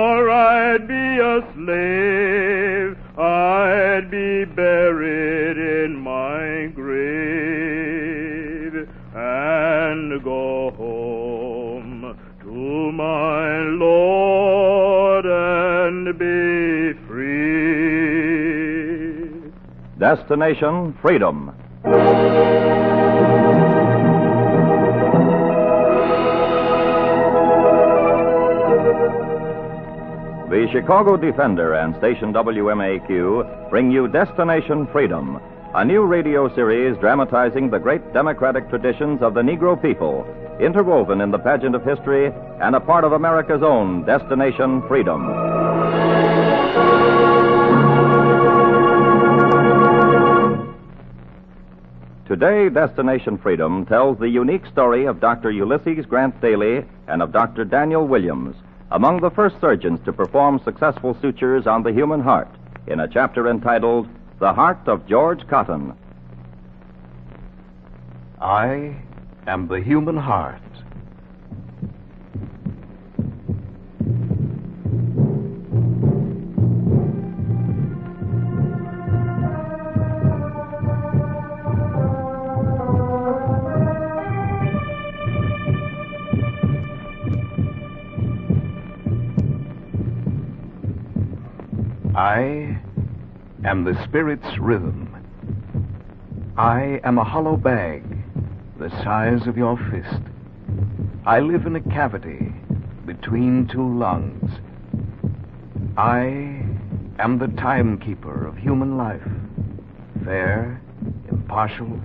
or I'd be a slave. I'd be buried in my grave and go home to my Lord and be free. Destination Freedom. The Chicago Defender and station WMAQ bring you Destination Freedom, a new radio series dramatizing the great democratic traditions of the Negro people, interwoven in the pageant of history and a part of America's own Destination Freedom. Today, Destination Freedom tells the unique story of Dr. Ulysses Grant Daly and of Dr. Daniel Williams, among the first surgeons to perform successful sutures on the human heart, in a chapter entitled The Heart of George Cotton. I am the human heart. I am the spirit's rhythm. I am a hollow bag, the size of your fist. I live in a cavity between two lungs. I am the timekeeper of human life, fair, impartial,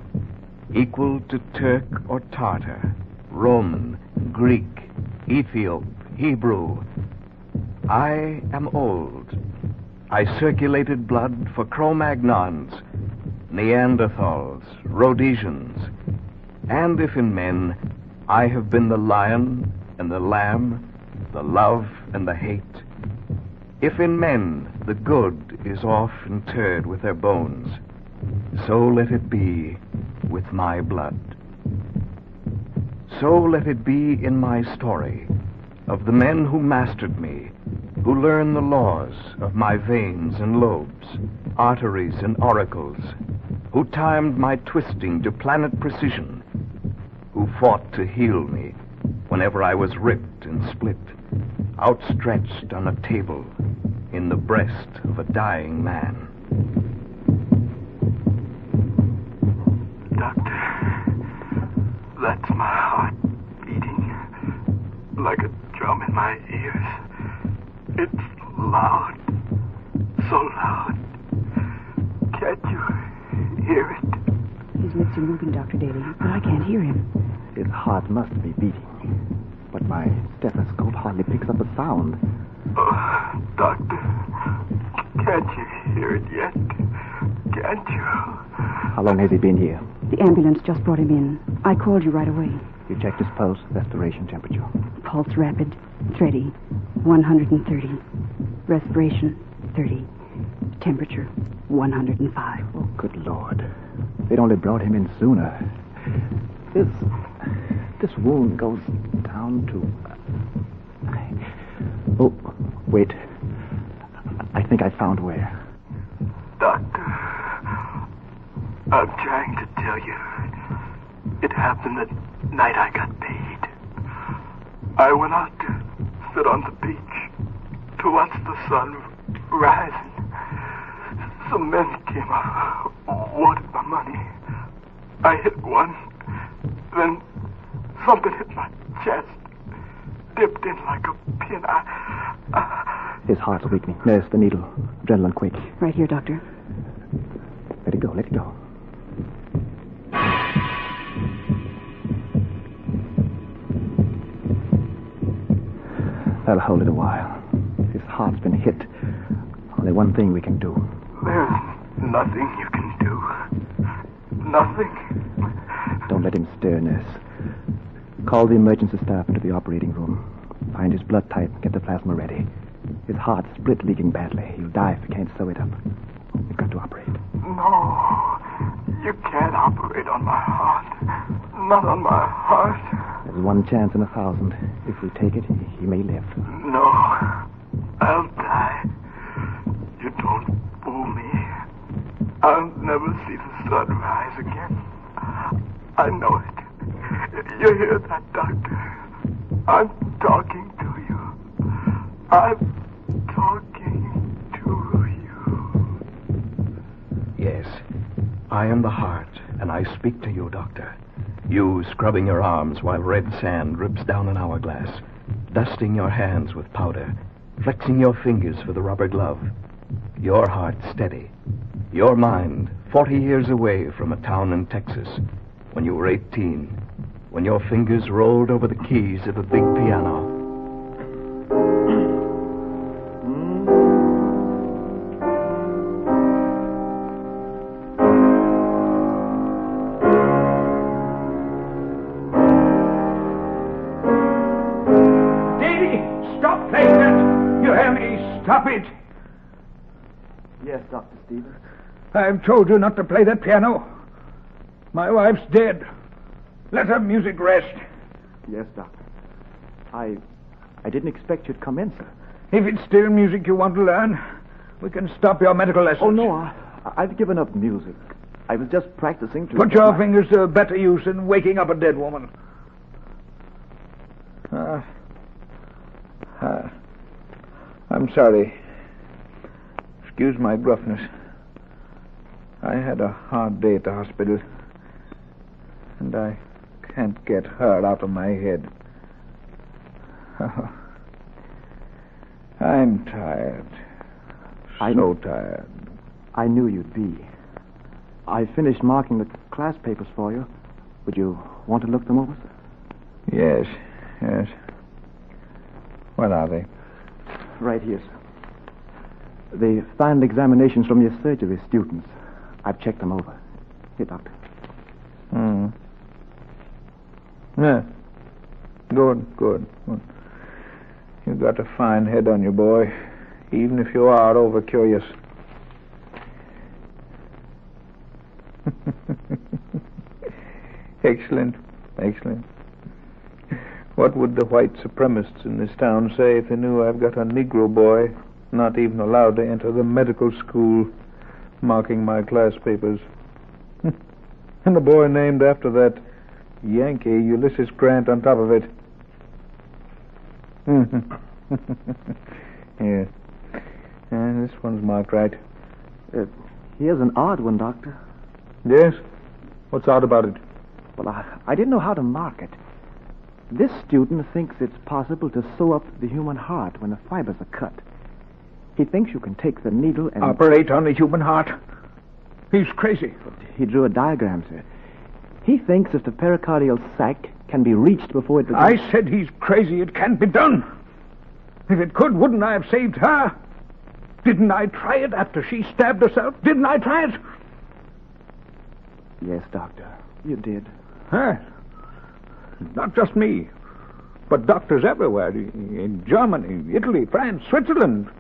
equal to Turk or Tartar, Roman, Greek, Ethiop, Hebrew. I am old. I circulated blood for Cro-Magnons, Neanderthals, Rhodesians, and if in men I have been the lion and the lamb, the love and the hate, if in men the good is off interred with their bones, so let it be with my blood. So let it be in my story of the men who mastered me, who learned the laws of my veins and lobes, arteries and auricles, who timed my twisting to planet precision, who fought to heal me whenever I was ripped and split, outstretched on a table in the breast of a dying man. Doctor, that's my heart beating like a drum in my ears. It's loud, so loud. Can't you hear it? His lips are moving, Dr. Daly, but I can't hear him. His heart must be beating, but my stethoscope hardly picks up a sound. Oh, Doctor, can't you hear it yet? Can't you? How long has he been here? The ambulance just brought him in. I called you right away. You checked his pulse, respiration, temperature. Pulse rapid, 30, 130. Respiration, 30. Temperature, 105. Oh, good Lord. They'd only brought him in sooner. This wound goes down to... Oh, wait. I think I found where. Doctor, I'm trying to tell you. It happened the night I got paid. I went out to sit on the beach to watch the sun rising. Some men came up, wanted my money. I hit one, then something hit my chest, dipped in like a pin. His heart's weakening. Nurse, the needle. Adrenaline, quick. Right here, Doctor. Let it go, let it go. That'll hold it a while. His heart's been hit. Only one thing we can do. There's nothing you can do. Nothing. Don't let him stir, nurse. Call the emergency staff into the operating room. Find his blood type and get the plasma ready. His heart's split leaking badly. He'll die if we can't sew it up. We've got to operate. No. You can't operate on my heart. Not on my heart. There's one chance in 1,000. If we take it, he may live. No. I'll never see the sun rise again. I know it. You hear that, Doctor? I'm talking to you. I'm talking to you. Yes, I am the heart, and I speak to you, Doctor. You scrubbing your arms while red sand drips down an hourglass, dusting your hands with powder, flexing your fingers for the rubber glove. Your heart steady. Your mind 40 years away from a town in Texas when you were 18, when your fingers rolled over the keys of a big piano. Davy, stop playing that! You hear me? Stop it! Yes, Dr. Stevens. I've told you not to play that piano. My wife's dead. Let her music rest. Yes, Doctor. I didn't expect you'd come in, sir. If it's still music you want to learn, we can stop your medical lessons. Oh, no, I've given up music. I was just practicing to... Put your fingers to better use than waking up a dead woman. I'm sorry. Excuse my gruffness. I had a hard day at the hospital, and I can't get her out of my head. I'm tired. So tired. I knew you'd be. I finished marking the class papers for you. Would you want to look them over, sir? Yes. What are they? Right here, sir. The final examinations from your surgery students. I've checked them over. Here, Doctor. Yeah. Good. You've got a fine head on you, boy, even if you are over-curious. Excellent. What would the white supremacists in this town say if they knew I've got a Negro boy not even allowed to enter the medical school marking my class papers? And a boy named after that Yankee Ulysses Grant on top of it. Yeah. This one's marked right. Here's an odd one, Doctor. Yes? What's odd about it? Well, I didn't know how to mark it. This student thinks it's possible to sew up the human heart when the fibers are cut. He thinks you can take the needle and... Operate on the human heart? He's crazy. He drew a diagram, sir. He thinks if the pericardial sac can be reached before it begins... I said he's crazy. It can't be done. If it could, wouldn't I have saved her? Didn't I try it after she stabbed herself? Didn't I try it? Yes, Doctor. You did. Huh? Not just me, but doctors everywhere. In Germany, Italy, France, Switzerland.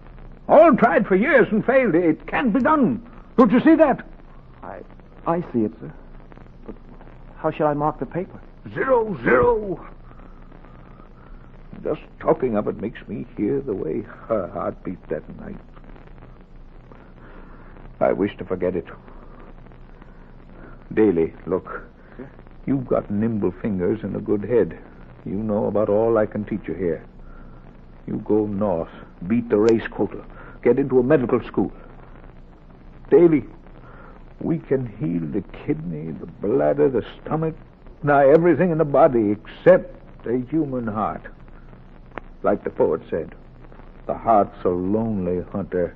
All tried for years and failed. It can't be done. Don't you see that? I see it, sir. But how shall I mark the paper? 0. Just talking of it makes me hear the way her heart beat that night. I wish to forget it. Daly, look. Sir? You've got nimble fingers and a good head. You know about all I can teach you here. You go north, beat the race quota, get into a medical school. Daly, we can heal the kidney, the bladder, the stomach, nigh everything in the body except the human heart. Like the poet said, the heart's a lonely hunter,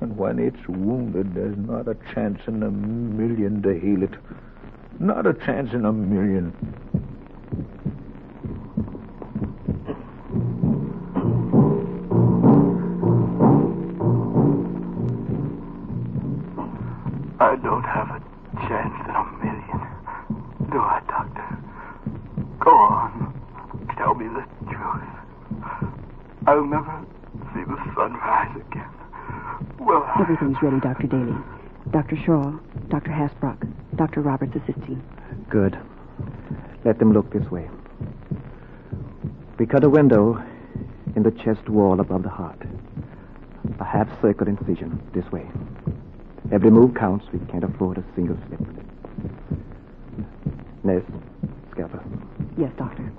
and when it's wounded, there's not a chance in a million to heal it. Not a chance in a million. I don't have a chance in a million, do I, Doctor? Go on. Tell me the truth. I'll never see the sun rise again. Will I? Everything's ready, Dr. Daly. Dr. Shaw, Dr. Hasbrook, Dr. Roberts assisting. Good. Let them look this way. We cut a window in the chest wall above the heart. A half-circle incision this way. Every move counts. We can't afford a single slip. Nurse, scalpel. Yes, Doctor.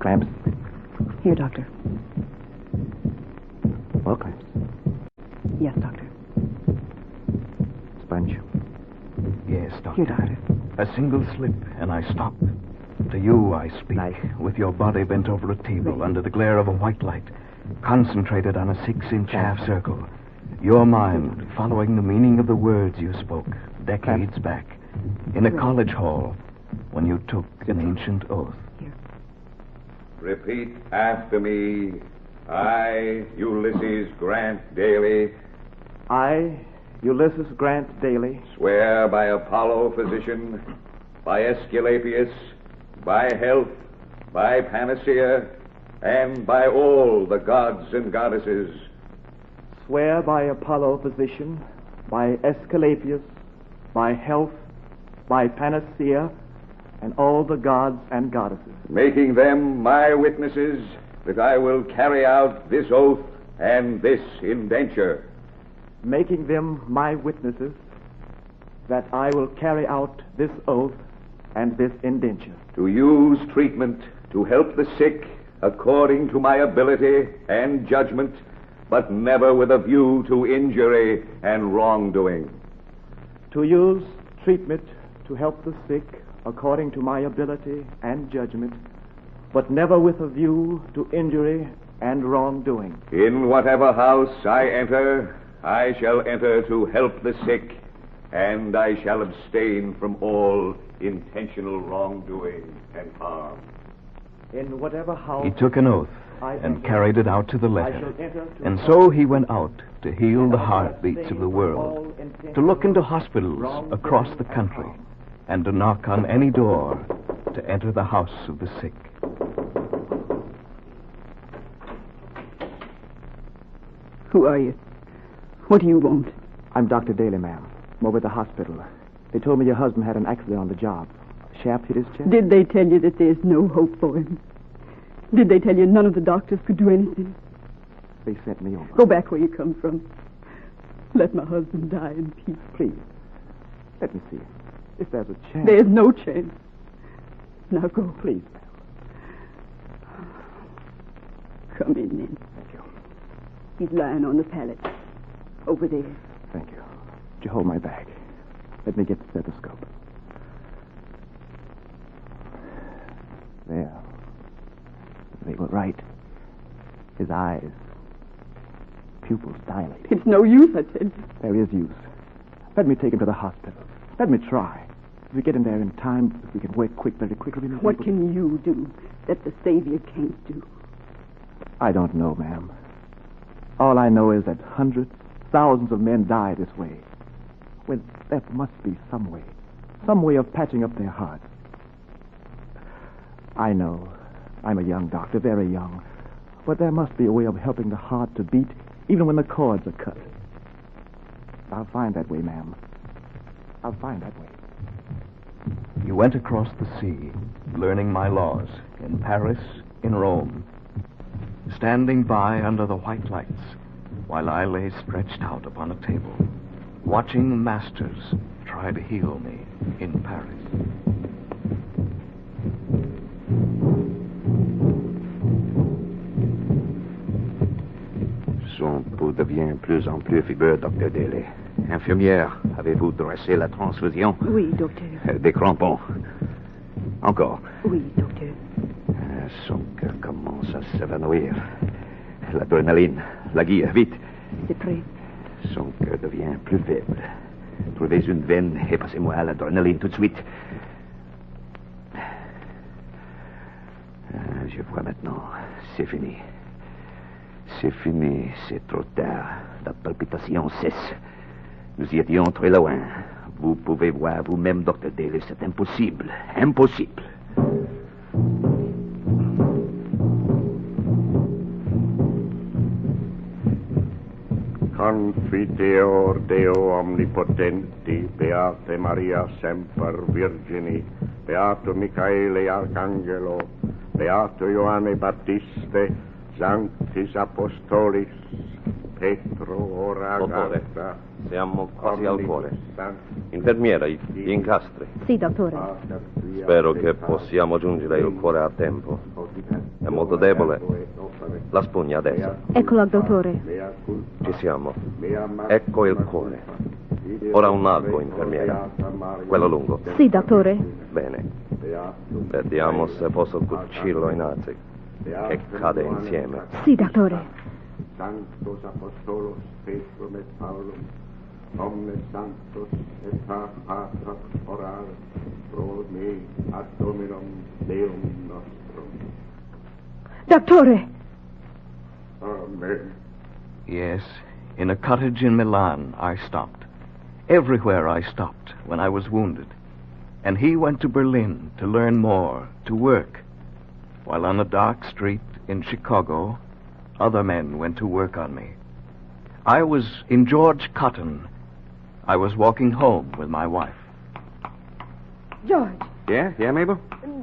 Clamps. Here, Doctor. More clamps. Yes, Doctor. Sponge. Yes, Doctor. Here, Doctor. A single slip, and I stop. To you I speak, Knife. with your body bent over a table under the glare of a white light, concentrated on a 6-inch half circle. Your mind following the meaning of the words you spoke decades back in a college hall when you took an ancient oath. Repeat after me. I, Ulysses Grant Daly, I, Ulysses Grant Daly, swear by Apollo physician, by Aesculapius, by health, by panacea, and by all the gods and goddesses, swear by Apollo physician, by Aesculapius, by health, by panacea, and all the gods and goddesses, making them my witnesses that I will carry out this oath and this indenture. making them my witnesses that I will carry out this oath and this indenture. To use treatment to help the sick according to my ability and judgment, but never with a view to injury and wrongdoing. To use treatment to help the sick according to my ability and judgment, but never with a view to injury and wrongdoing. In whatever house I enter, I shall enter to help the sick, and I shall abstain from all intentional wrongdoing and harm. In whatever house He took an oath and carried it out to the letter. And so he went out to heal the heartbeats of the world, to look into hospitals across the country, and to knock on any door to enter the house of the sick. Who are you? What do you want? I'm Dr. Daly, ma'am. I'm over at the hospital. They told me your husband had an accident on the job. A shaft hit his chest. Did they tell you that there's no hope for him? Did they tell you none of the doctors could do anything? They sent me over. Go back where you come from. Let my husband die in peace. Please, let me see. If there's a chance. There's no chance. Now go. Please, ma'am. Come in, then. Thank you. He's lying on the pallet. Over there. Thank you. Would you hold my bag? Let me get the stethoscope. There. They were right. His eyes. Pupils dilate. It's no use, I tell you. There is use. Let me take him to the hospital. Let me try. If we get him there in time, if we can work very quickly. What can you do that the Savior can't do? I don't know, ma'am. All I know is that hundreds, thousands of men die this way. Well, there must be some way of patching up their hearts. I know. I'm a young doctor, very young. But there must be a way of helping the heart to beat even when the cords are cut. I'll find that way, ma'am. I'll find that way. You went across the sea, learning my laws, in Paris, in Rome, standing by under the white lights, while I lay stretched out upon a table, watching the masters try to heal me in Paris. Son pouls devient plus en plus fibreux, Dr. Daly. Infirmière, avez-vous dressé la transfusion? Oui, docteur. Des crampons. Encore. Oui, docteur. Son cœur commence à s'évanouir. L'adrénaline. La guille, vite. C'est prêt. Son cœur devient plus faible. Trouvez une veine et passez-moi l'adrénaline tout de suite. Je vois maintenant. C'est fini. C'est fini. C'est trop tard. La palpitation cesse. Nous y étions très loin. Vous pouvez voir vous-même, Dr. Daly, c'est impossible. Impossible. Confiteor Deo omnipotenti, Beate Maria semper Virgini, Beato Michaele Arcangelo, Beato Ioanne Battiste, Sanctis Apostolis, Petro ora Dottore, gasta. siamo quasi al cuore. Infermiera, gli incastri. Sì, dottore. Spero che possiamo giungere il cuore a tempo. È molto debole. La spugna adesso. Eccola, dottore. Ci siamo. Ecco il cuore. Ora un altro, infermiera. Quello lungo. Sì, dottore. Bene. Vediamo se posso cucirlo in azi. Che cade insieme. Sì, dottore. Sanctos Apostolos, Petro et Paulum, omnes sanctos et patras orare, pro me ad Dominum Deum nostrum. Dottore! Amen. Yes, in a cottage in Milan, I stopped. Everywhere I stopped when I was wounded. And he went to Berlin to learn more, to work. While on a dark street in Chicago, other men went to work on me. I was in George Cotton. I was walking home with my wife. George, Yeah, Mabel?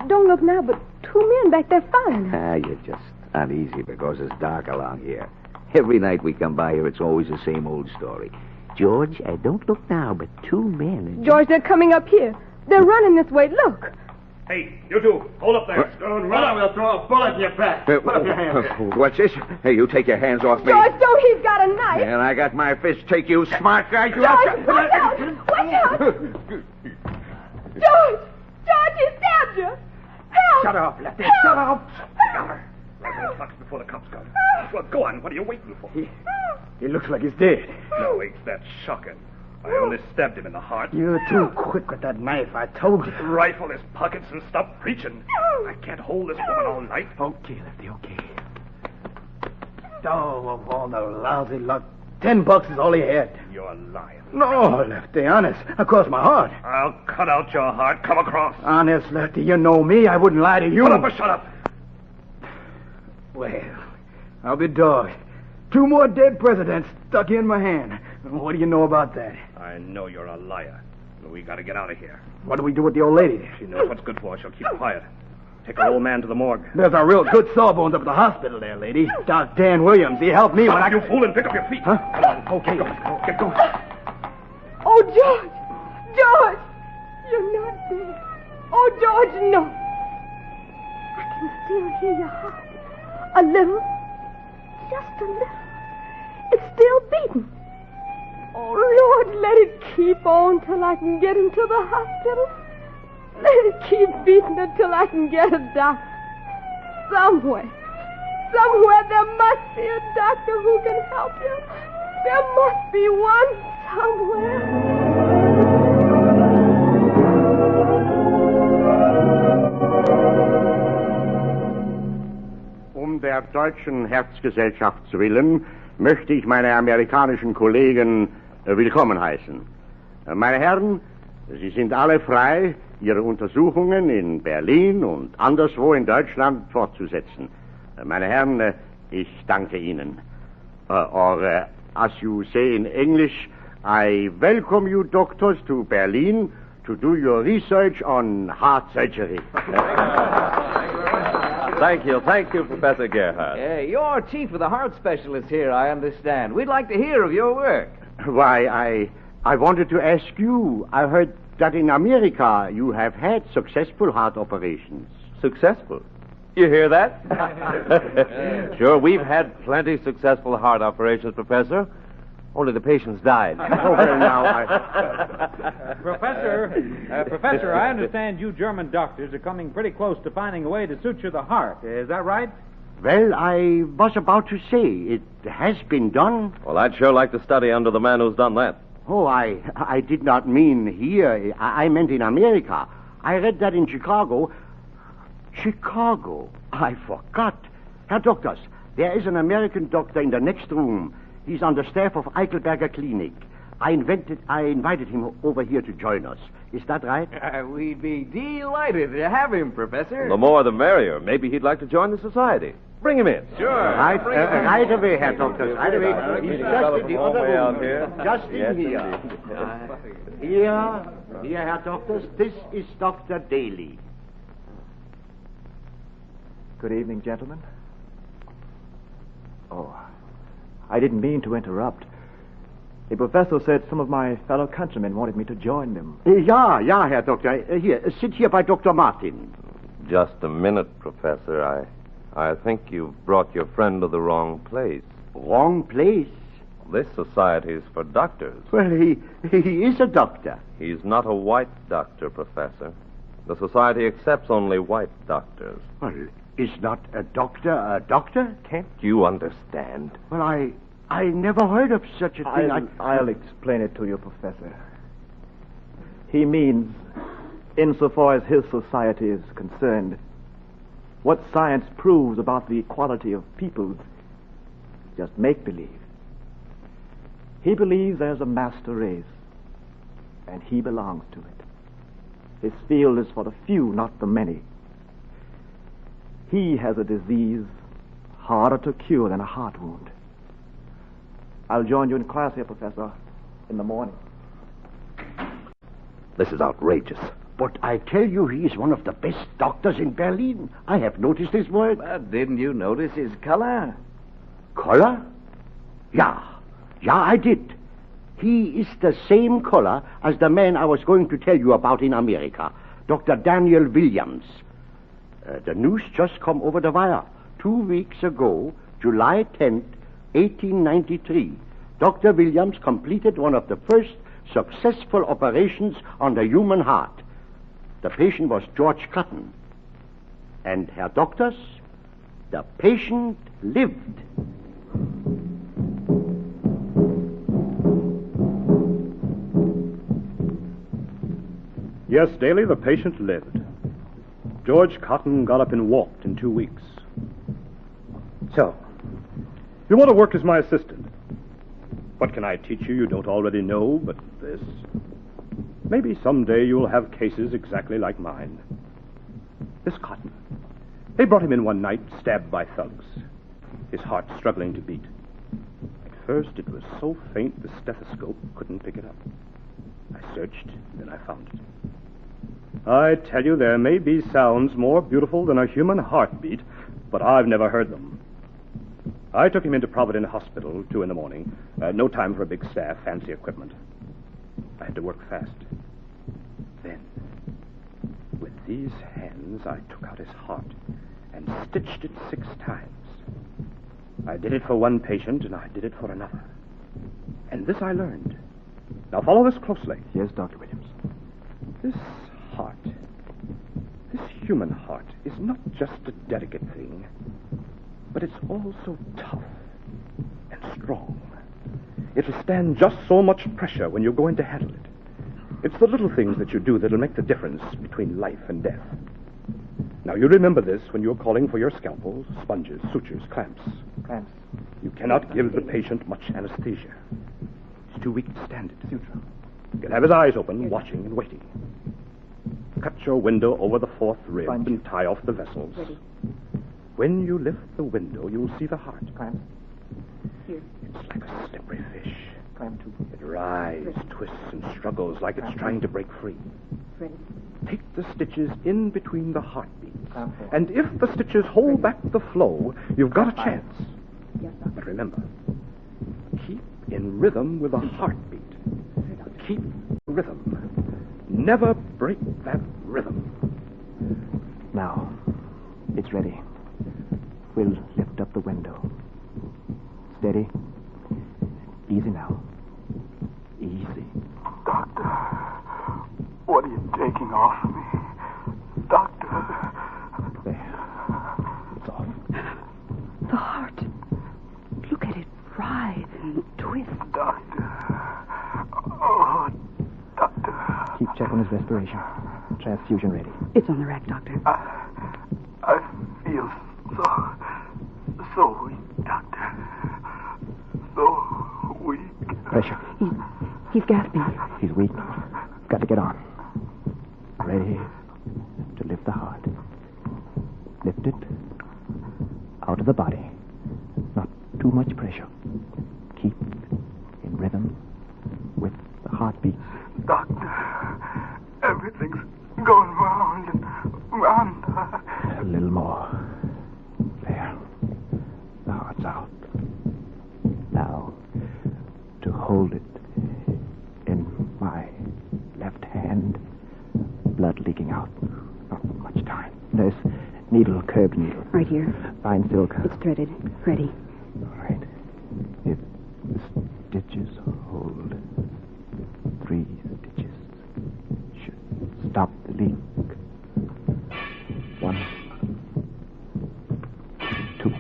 don't look now, but two men back there following us. You're just uneasy because it's dark along here. Every night we come by here, it's always the same old story. George, don't look now, but two men. George, they're coming up here. They're running this way. Look. Hey, you two, hold up there. Don't run, we'll throw a bullet in your back. Put up your hands. What's this? Hey, you take your hands off me. George, don't. He's got a knife. And I got my fist. Take you, smart guy. You George, watch out. Watch out. George, he stabbed you. Help. Shut up, Lefty. Help. Shut up. Got her. Right in the box before the cops come. Well, go on. What are you waiting for? He looks like he's dead. No, it's that shocking. I only stabbed him in the heart. You're too quick with that knife, I told you. Rifle his pockets and stop preaching. I can't hold this woman all night. Okay, Lefty, okay. Oh, of all the lousy luck, $10 is all he had. You're lying. No, Lefty, honest. Across my heart. I'll cut out your heart. Come across. Honest, Lefty, you know me. I wouldn't lie to you. Put up or shut up. Well, I'll be dogged. 2 more dead presidents stuck in my hand. What do you know about that? I know you're a liar. We gotta get out of here. What do we do with the old lady? She knows what's good for her. She'll keep quiet. Take her old man to the morgue. There's a real good sawbones up at the hospital there, lady. Doc Dan Williams. He helped me when I... You fool, and pick up your feet. Huh? Come on. Okay. Get going. Oh, George. George, you're not dead. Oh, George, no. I can still hear your heart. A little. Just a little. It's still beating. Oh, Lord, let it keep on till I can get into the hospital. Let it keep beating until I can get a doctor. Somewhere there must be a doctor who can help you. There must be one somewhere. Der deutschen Herzgesellschaft willen möchte ich meine amerikanischen Kollegen willkommen heißen. Meine Herren, Sie sind alle frei, Ihre Untersuchungen in Berlin und anderswo in Deutschland fortzusetzen. Meine Herren, ich danke Ihnen. Or, as you say in English, I welcome you doctors to Berlin to do your research on heart surgery. Thank you, Professor Gerhardt. You're chief of the heart specialists here, I understand. We'd like to hear of your work. Why, I wanted to ask you. I heard that in America you have had successful heart operations. Successful? You hear that? Sure, we've had plenty successful heart operations, Professor. Only the patients died. Okay, now Professor, I understand you German doctors are coming pretty close to finding a way to suture the heart. Is that right? Well, I was about to say, it has been done. Well, I'd sure like to study under the man who's done that. Oh, I did not mean here. I meant in America. I read that in Chicago. Chicago? I forgot. Herr Doctors, there is an American doctor in the next room. He's on the staff of Eichelberger Clinic. I invited him over here to join us. Is that right? We'd be delighted to have him, Professor. The more the merrier. Maybe he'd like to join the society. Bring him in. Sure. Right away, Herr Doctor. Right away. He's just in the other room. Just in here. Here, Herr Doctors. This is Dr. Daly. Good evening, gentlemen. Oh, I didn't mean to interrupt. The professor said some of my fellow countrymen wanted me to join them. Ja, Herr Doktor. Here, sit here by Dr. Martin. Just a minute, Professor. I think you've brought your friend to the wrong place. Wrong place? This society's for doctors. Well, he is a doctor. He's not a white doctor, Professor. The society accepts only white doctors. Well, is not a doctor? Can't you understand? Well, I never heard of such a thing. I'll explain it to you, Professor. He means, insofar as his society is concerned, what science proves about the equality of peoples is just make-believe. He believes there's a master race, and he belongs to it. His field is for the few, not the many. He has a disease harder to cure than a heart wound. I'll join you in class here, Professor, in the morning. This is outrageous. But I tell you, he is one of the best doctors in Berlin. I have noticed his work. But didn't you notice his color? Color? Yeah, I did. He is the same color as the man I was going to tell you about in America, Dr. Daniel Williams. The news just come over the wire. 2 weeks ago, July 10th, 1893, Dr. Williams completed one of the first successful operations on the human heart. The patient was George Cotton. And, Herr Doctors, the patient lived. Yes, Daly, the patient lived. George Cotton got up and walked in 2 weeks. So, you want to work as my assistant. What can I teach you don't already know but this? Maybe someday you'll have cases exactly like mine. This Cotton. They brought him in one night, stabbed by thugs. His heart struggling to beat. At first, it was so faint the stethoscope couldn't pick it up. I searched, then I found it. I tell you, there may be sounds more beautiful than a human heartbeat, but I've never heard them. I took him into Providence Hospital, 2 a.m. No time for a big staff, fancy equipment. I had to work fast. Then, with these hands, I took out his heart and stitched it 6 times. I did it for one patient, and I did it for another. And this I learned. Now follow this closely. Yes, Dr. Williams. This heart, this human heart, is not just a delicate thing, but it's also tough and strong. It'll stand just so much pressure when you're going to handle it. It's the little things that you do that'll make the difference between life and death. Now, you remember this when you're calling for your scalpels, sponges, sutures, clamps. Clamps. You cannot give the patient much anesthesia. He's too weak to stand it. Suture. You'll have his eyes open, watching and waiting. Cut your window over the 4th rib and tie off the vessels. Ready. When you lift the window, you'll see the heart. Clamp. Here. It's like a slippery fish. Clamp 2. It writhes, twists, and struggles like it's trying to break free. Ready. Take the stitches in between the heartbeats. Clamp 4. And if the stitches hold back the flow, you've got a chance. Yes, sir. But remember, keep in rhythm with the heartbeat. Keep rhythm. Never break that rhythm. Now, it's ready. We'll lift up the window. Steady. Easy now. Easy. Doctor, what are you taking off of me? Doctor. There. It's off. The heart. Look at it writhe and twist. Doctor. Oh, doctor. Keep checking his respiration. Transfusion ready. It's on the rack, Doctor. I feel so weak, doctor. So weak. Pressure. He's gasping. He's weak. Got to get on. Ready to lift the heart. Lift it out of the body. Not too much pressure. Keep in rhythm with the heartbeat. Doctor, everything's going round and round. A little more. There. The heart's out. hold it in my left hand. Blood leaking out. Not much time. Nurse, needle, curved needle. Right here. Fine silk. It's threaded. Ready. All right. If the stitches hold, 3 stitches should stop the leak. 1, 2,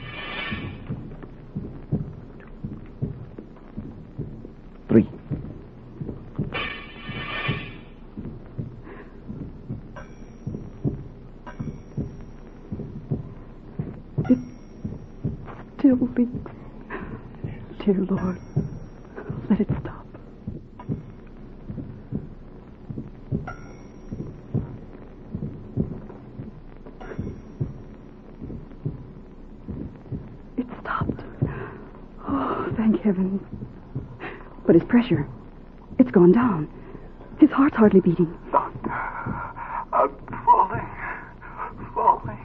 3. Still leaks. Dear Lord, let it stop. It stopped. Oh, thank heavens. But his pressure, it's gone down. His heart's hardly beating. Doctor, I'm falling. Doctor.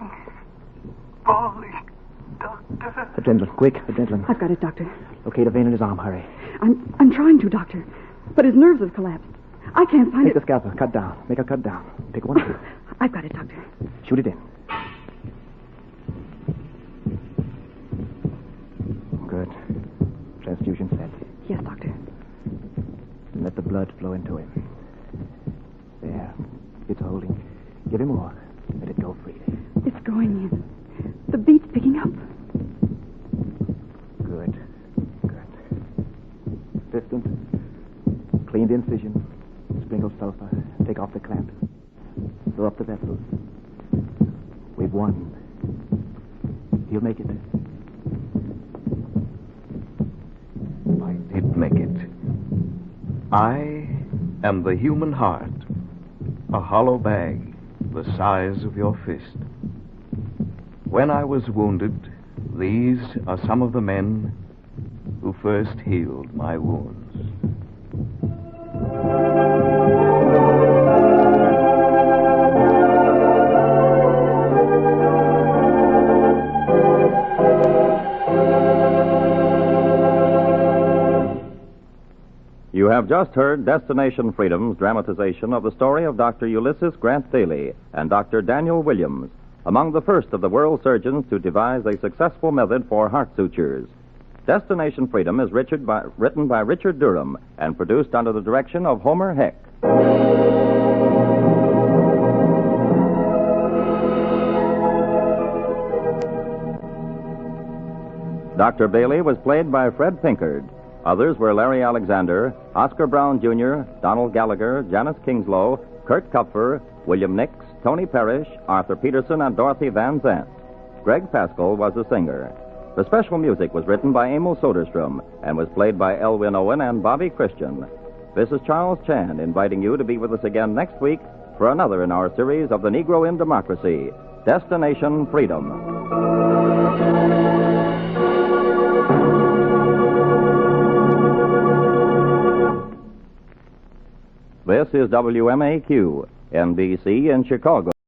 Adrenaline, quick, adrenaline. I've got it, Doctor. Locate a vein in his arm, hurry. I'm trying to, Doctor. But his nerves have collapsed. I can't find Take the it. scalpel, cut down. Make a cut down. Pick one, two. I've got it, Doctor. Shoot it in. Good. Transfusion set. Yes, Doctor. And let the blood flow into him. There. It's holding. Give him more. Let it go freely. It's going in. The beat's picking up. Good. Assistant, clean the incision. Sprinkle sulfur. Take off the clamp. Sew up the vessels. We've won. He'll make it. I did make it. I am the human heart, a hollow bag the size of your fist. When I was wounded, these are some of the men who first healed my wounds. You have just heard Destination Freedom's dramatization of the story of Dr. Ulysses Grant Daly and Dr. Daniel Williams, among the first of the world surgeons to devise a successful method for heart sutures. Destination Freedom is written by Richard Durham and produced under the direction of Homer Heck. Dr. Bailey was played by Fred Pinkard. Others were Larry Alexander, Oscar Brown Jr., Donald Gallagher, Janice Kingslow, Kurt Kupfer, William Nix, Tony Parrish, Arthur Peterson, and Dorothy Van Zant. Greg Pascal was the singer. The special music was written by Emil Soderstrom and was played by Elwin Owen and Bobby Christian. This is Charles Chan inviting you to be with us again next week for another in our series of The Negro in Democracy, Destination Freedom. This is WMAQ, NBC in Chicago.